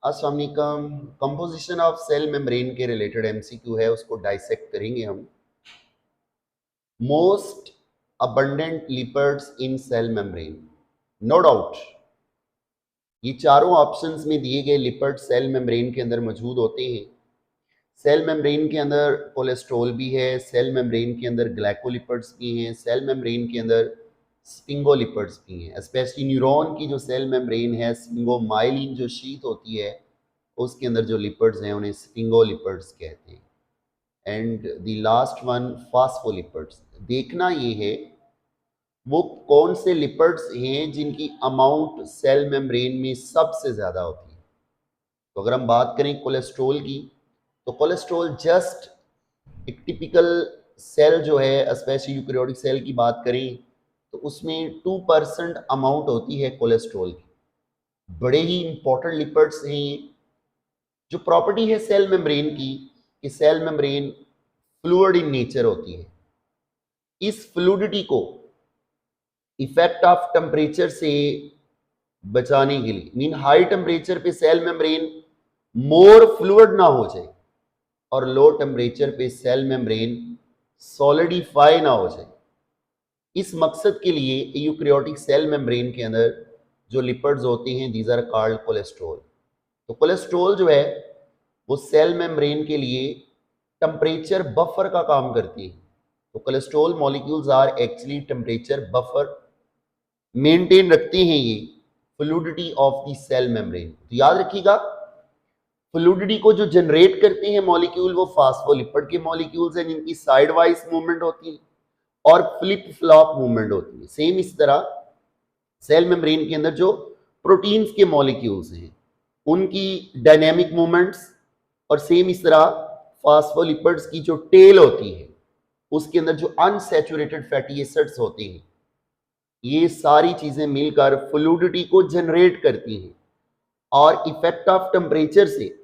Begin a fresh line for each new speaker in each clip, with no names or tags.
अस्सलाम वालेकुम। Composition of cell membrane के रिलेटेड एमसीक्यू है, उसको डाइसेक्ट करेंगे हम। Most abundant lipids in cell membrane, no doubt ये चारों ऑप्शंस में दिए गए लिपिड सेल मेम्ब्रेन के अंदर मौजूद होते हैं। सेल मेम्ब्रेन के अंदर कोलेस्ट्रॉल भी है, सेल मेम्ब्रेन के अंदर ग्लाइकोलिपिड्स भी हैं, सेल मेम्ब्रेन के अंदर स्फिंगोलिपिड्स भी हैं। स्पेशली न्यूरॉन की जो सेल मेम्ब्रेन है, स्फिंगोमाइलिन जो शीट होती है, उसके अंदर जो लिपिड्स हैं उन्हें स्फिंगोलिपिड्स कहते हैं। And the last one phospholipids. देखना ये है वो कौन से लिपिड्स हैं जिनकी अमाउंट सेल मेम्ब्रेन में सबसे ज़्यादा होती है। तो अगर हम बात करें कोलेस्ट्रॉल की, तो कोलेस्ट्रॉल जस्ट एक टिपिकल सेल जो है, स्पेशली यूकैरियोटिक सेल की बात करें तो उसमें 2% अमाउंट होती है कोलेस्ट्रॉल की। बड़े ही इंपॉर्टेंट लिपिड्स हैं ये। जो प्रॉपर्टी है सेल मेम्ब्रेन की कि cell membrane fluid in nature होती है। इस फ्लूइडिटी को इफेक्ट ऑफ टेम्परेचर से बचाने के लिए, मीन हाई टेम्परेचर पे सेल मेम्ब्रेन मोर फ्लूइड ना हो जाए और लो टेम्परेचर पे सेल मेम्ब्रेन सॉलिडिफाई ना हो जाए, इस मकसद के लिए यूकैरियोटिक सेल मेम्ब्रेन के अंदर जो लिपिड्स होते हैं दीज आर कॉल्ड कोलेस्ट्रॉल। तो कोलेस्ट्रॉल जो है वो सेल मेम्ब्रेन के लिए टेम्परेचर बफर का काम करती है। तो cholesterol molecules are actually temperature buffer, maintain रखते हैं ये fluidity of the cell membrane. तो याद रखिएगा फ्लूइडिटी को जो जनरेट करते हैं मॉलिक्यूल वो फास्फोलिपिड के मॉलिक्यूल्स हैं जिनकी साइड वाइज मूवमेंट होती है और फ्लिप फ्लॉप मूवमेंट होती है। सेम इस तरह सेल मेम्ब्रेन के अंदर जो प्रोटीन्स के मॉलिक्यूल्स हैं उनकी डायनेमिक मूवमेंट्स, और सेम इस तरह फास्फोलिपिड्स की जो टेल होती है उसके अंदर जो अनसैचुरेटेड फैटी एसिड्स होते हैं, ये सारी चीजें मिलकर फ्लूइडिटी को जनरेट करती हैं। और इफेक्ट ऑफ टेम्परेचर से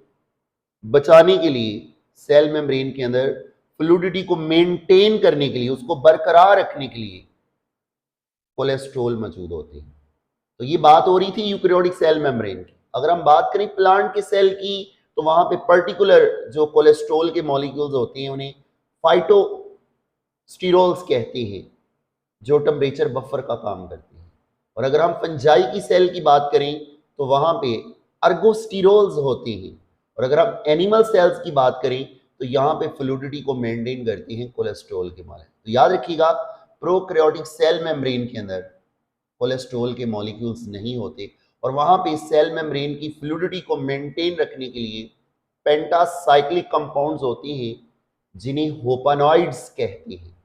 बचाने के लिए सेल मेम्ब्रेन के अंदर फ्लूइडिटी को मेंटेन करने के लिए, उसको बरकरार रखने के लिए कोलेस्ट्रॉल मौजूद होते हैं। तो ये बात हो रही थी यूकैरियोटिक सेल मेम्ब्रेन की। अगर हम बात करें प्लांट के सेल की, तो वहां पे पर्टिकुलर जो कोलेस्ट्रॉल के मॉलिक्यूल्स होते हैं उन्हें फाइटोस्टेरोल्स कहते हैं, जो टेम्परेचर बफर का काम करते हैं। और अगर हम फंजाई की सेल की बात करें तो वहां पे अर्गोस्टेरोल्स होते हैं। और अगर हम एनिमल सेल्स की बात करें तो यहाँ पे फ्लूइडिटी को मेंटेन करती हैं कोलेस्ट्रॉल के मॉलिक्यूल। तो याद रखिएगा प्रोकैरियोटिक सेल मेम्ब्रेन के अंदर कोलेस्ट्रॉल के मॉलिक्यूल्स नहीं होते और वहां पे सेल मेम्ब्रेन की फ्लूइडिटी को मेंटेन रखने के लिए पेंटासाइक्लिक कंपाउंड्स होती हैं जिन्हें होपानॉइड्स कहते हैं।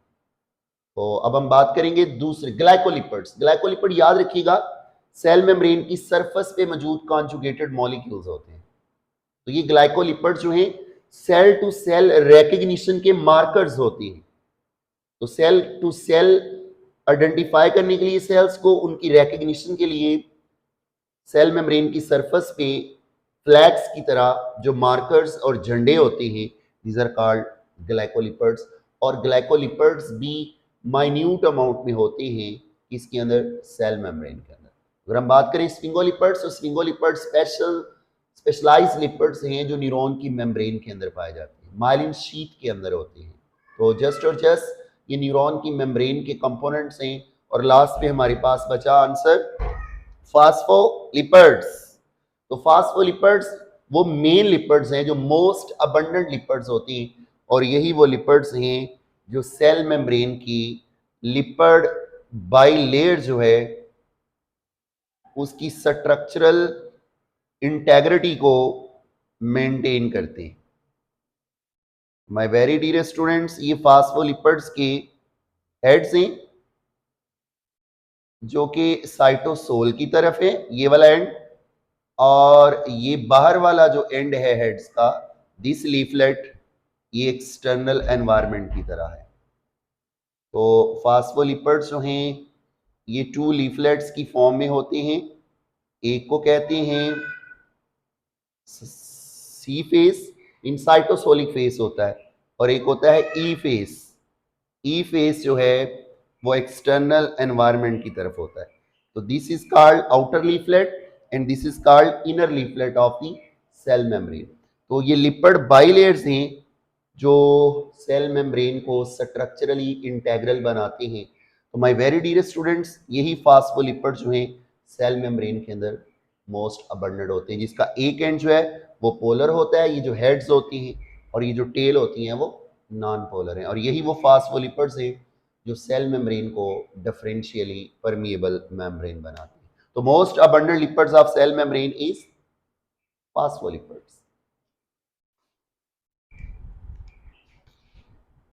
तो अब हम बात करेंगे दूसरे ग्लाइकोलिपिड्स। ग्लाइकोलिपिड याद रखिएगा सेल मेम्ब्रेन की सरफेस पे मौजूद कॉन्जुगेटेड मॉलिक्यूल्स होते हैं। तो ये ग्लाइकोलिपिड्स जो हैं सेल टू सेल रिकग्निशन के मार्कर्स होते हैं। तो सेल टू सेल आइडेंटिफाई करने के लिए सेल्स को, उनकी रिकग्निशन के लिए सेल मेम्ब्रेन की सरफेस पे फ्लैग्स की तरह जो मार्कर्स और झंडे होते हैं दीज आर कॉल्ड ग्लाइकोलिपिड्स। और ग्लाइकोलिपिड्स भी माइन्यूट अमाउंट में होते हैं इसके अंदर सेल मेम्ब्रेन के अंदर। अगर हम बात करें स्फिंगोलिपिड्स, तो स्फिंगोलिपिड्स स्पेशलाइज्ड लिपिड्स हैं जो न्यूरॉन की मेम्ब्रेन के अंदर पाए जाते हैं, माइलिन शीट के अंदर होते हैं। तो जस्ट और जस्ट ये न्यूरॉन की मेम्ब्रेन के कंपोनेंट्स हैं। और लास्ट में हमारे पास बचा आंसर फास्फोलिपिड्स। तो फास्फोलिपिड्स वो मेन लिपिड्स हैं जो मोस्ट अबंडेंट लिपिड्स होती हैं और यही वो लिपिड्स हैं जो सेल मेम्ब्रेन की लिपिड बाइलेयर जो है उसकी स्ट्रक्चरल इंटेग्रिटी को मेंटेन करते हैं। माय वेरी डियर स्टूडेंट्स, ये फास्फोलिपिड्स के हेड्स हैं जो कि साइटोसोल की तरफ है, ये वाला एंड, और ये बाहर वाला जो एंड है हेड्स का, दिस लीफलेट, ये एक्सटर्नल एनवायरनमेंट की तरह है। तो फास्फोलिपिड्स जो हैं ये 2 लीफलेट्स की फॉर्म में होते हैं। एक को कहते हैं सी फेस, इन साइटोसोलिक फेस होता है, और एक होता है ई फेस। ई फेस जो है वो एक्सटर्नल एनवायरनमेंट की तरफ होता है। तो this is called outer leaflet and this is called inner leaflet of the cell membrane. तो ये लिपिड बाइलेयर्स हैं जो सेल मेम्ब्रेन को स्ट्रक्चरली इंटेग्रल बनाते हैं। तो माय वेरी डियर स्टूडेंट्स, यही फास्फोलिपिड जो हैं सेल मेम्ब्रेन के अंदर मोस्ट अबंडेंट होते हैं, जिसका एक एंड जो है वो पोलर होता है, ये जो हेड्स होती हैं, और ये जो टेल होती हैं वो नॉन पोलर हैं। और यही वो फास्फोलिपिड्स हैं जो सेल मेम्ब्रेन को डिफरेंशियली परमिएबल मेम्ब्रेन बनाते हैं। तो most abundant lipids of cell membrane is phospholipids.